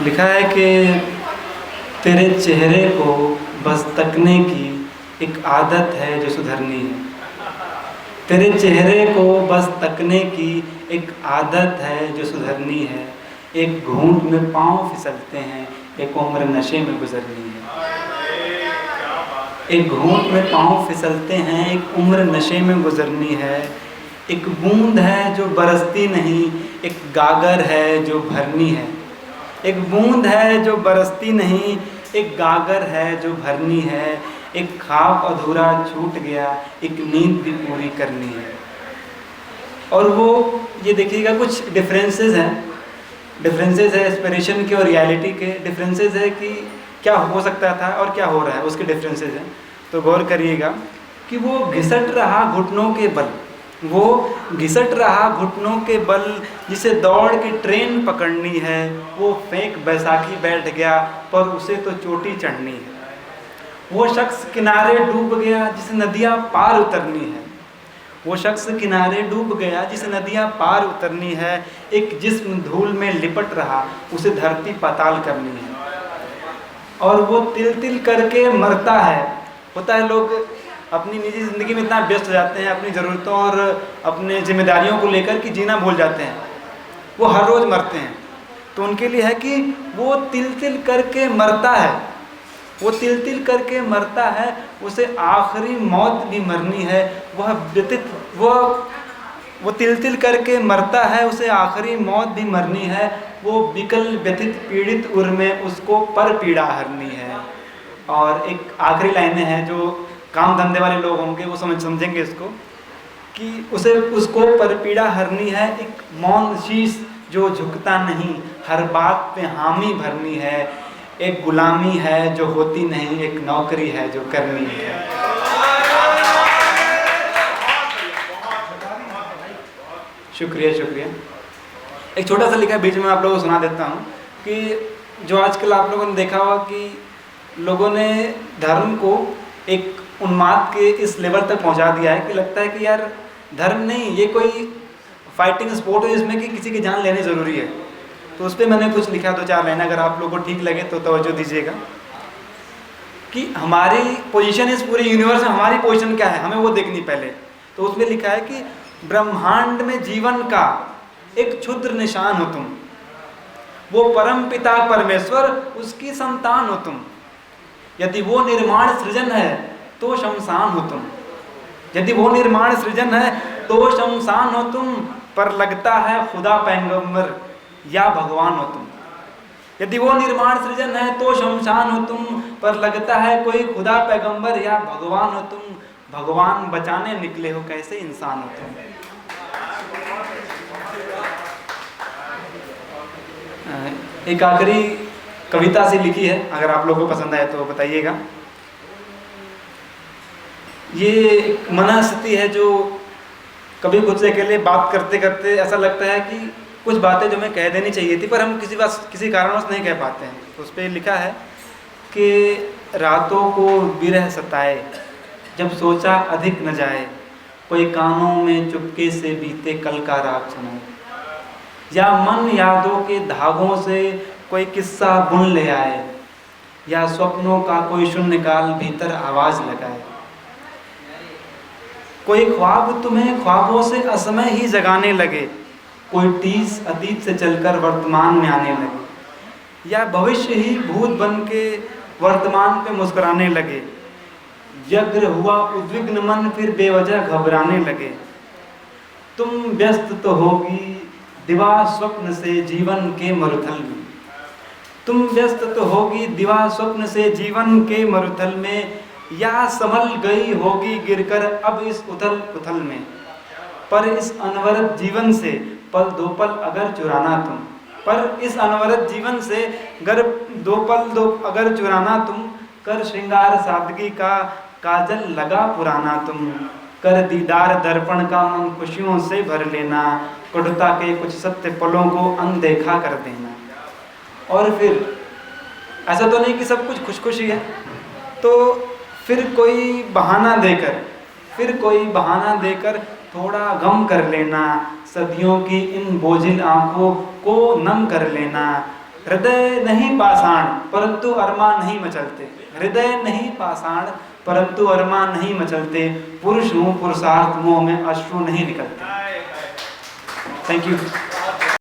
लिखा है कि तेरे चेहरे को बस तकने की एक आदत है जो सुधरनी है। तेरे चेहरे को बस तकने की एक आदत है जो सुधरनी है। एक घूंट में पाँव फिसलते हैं, एक उम्र नशे में गुजरनी है। एक घूंट में पाँव फिसलते हैं, एक उम्र नशे में गुजरनी है। एक बूंद है जो बरसती नहीं, एक गागर है जो भरनी है। एक बूंद है जो बरसती नहीं, एक गागर है जो भरनी है। एक ख्वाब अधूरा छूट गया, एक नींद भी पूरी करनी है। और वो ये देखिएगा कुछ डिफरेंसेस है एस्पिरेशन के और रियलिटी के। डिफरेंसेस है कि क्या हो सकता था और क्या हो रहा है, उसके डिफरेंसेस हैं। तो गौर करिएगा कि वो घिसट रहा घुटनों के बल, वो घिसट रहा घुटनों के बल, जिसे दौड़ की ट्रेन पकड़नी है। वो फेंक बैसाखी बैठ गया, पर उसे तो चोटी चढ़नी है। वो शख्स किनारे डूब गया जिसे नदियाँ पार उतरनी है। वो शख्स किनारे डूब गया जिसे नदियाँ पार उतरनी है। एक जिस्म धूल में लिपट रहा, उसे धरती पाताल करनी है। और वो तिल तिल करके मरता है। होता है लोग अपनी निजी ज़िंदगी में इतना व्यस्त हो जाते हैं अपनी ज़रूरतों और अपने जिम्मेदारियों को लेकर कि जीना भूल जाते हैं। वो हर रोज़ मरते हैं। तो उनके लिए है कि वो तिल तिल करके मरता है, वो तिल तिल करके मरता है, उसे आखिरी मौत भी मरनी है। वो तिल तिल करके मरता है, उसे आखिरी मौत भी मरनी है। वो विकल व्यथित पीड़ित उर में उसको पर पीड़ा हरनी है। और एक आखिरी लाइनें हैं जो काम धंधे वाले लोग होंगे वो समझेंगे इसको, कि उसको पर पीड़ा हरनी है। एक मौन शीश जो झुकता नहीं, हर बात पे हामी भरनी है। एक गुलामी है जो होती नहीं, एक नौकरी है जो करनी है। शुक्रिया। एक छोटा सा लिखा है, बीच में आप लोगों को सुना देता हूँ कि जो आजकल आप लोगों ने देखा होगा कि लोगों ने धर्म को एक उन्माद के इस लेवल तक पहुँचा दिया है कि लगता है कि यार धर्म नहीं, ये कोई फाइटिंग स्पोर्ट है जिसमें कि किसी की जान लेनी ज़रूरी है। तो उस पर मैंने कुछ लिखा, 2-4 लाइन, अगर आप लोगों को ठीक लगे तो तवज्जो दीजिएगा। कि हमारी पोजीशन इस पूरे यूनिवर्स में, हमारी पोजीशन क्या है, हमें वो देखनी पहले। तो उसमें लिखा है कि ब्रह्मांड में जीवन का एक क्षुद्र निशान हो तुम। वो परम पिता परमेश्वर, उसकी संतान हो तुम। यदि वो निर्माण सृजन है तो शमशान हो तुम। यदि वो निर्माण सृजन है तो शमशान हो तुम, पर लगता है खुदा पैगंबर या भगवान हो तुम। यदि वो निर्माण सृजन है तो शमशान हो तुम, पर लगता है कोई खुदा पैगंबर या भगवान हो तुम। भगवान बचाने निकले हो, कैसे इंसान हो तुम। एक आखिरी कविता से लिखी है, अगर आप लोगों को पसंद आए तो बताइएगा। ये एक मनस्थिति है जो कभी खुद से अकेले बात करते करते ऐसा लगता है कि कुछ बातें जो मैं कह देनी चाहिए थी पर हम किसी कारणवश नहीं कह पाते हैं। तो उस पर लिखा है कि रातों को विरह सताए, जब सोचा अधिक न जाए, कोई कानों में चुपके से बीते कल का राग सुनाए। या मन यादों के धागों से कोई किस्सा बुन ले आए, या स्वप्नों का कोई शून्यकाल भीतर आवाज़ लगाए। कोई ख्वाब तुम्हें ख्वाबों से असमय ही जगाने लगे, कोई टीस अतीत से चलकर वर्तमान में आने लगे, या भविष्य ही भूत बन के वर्तमान पे मुस्कुराने लगे। व्यग्र हुआ उद्विग्न मन फिर बेवजह घबराने लगे। तुम व्यस्त तो होगी दिवा स्वप्न से जीवन के मरुथल में। तुम व्यस्त तो होगी दिवा स्वप्न से जीवन के मरुथल में, या संभल गई होगी गिरकर अब इस उथल पुथल में। पर इस अनवरत जीवन से पल दो पल अगर चुराना तुम, पर इस अनवरत जीवन से दो पल अगर चुराना तुम, कर श्रृंगार सादगी का काजल लगा पुराना तुम। कर दीदार दर्पण का मन खुशियों से भर लेना, कटुता के कुछ सत्य पलों को अनदेखा कर देना। और फिर ऐसा तो नहीं कि सब कुछ खुश खुशी है, तो फिर कोई बहाना देकर थोड़ा गम कर लेना। सदियों की इन बोझिल आंखों को नम कर लेना। हृदय नहीं पाषाण परंतु अरमान नहीं मचलते, हृदय नहीं पाषाण परंतु अरमान नहीं मचलते, पुरुष हूँ पुरुषार्थ मोह में अश्रु नहीं निकलते। Thank you.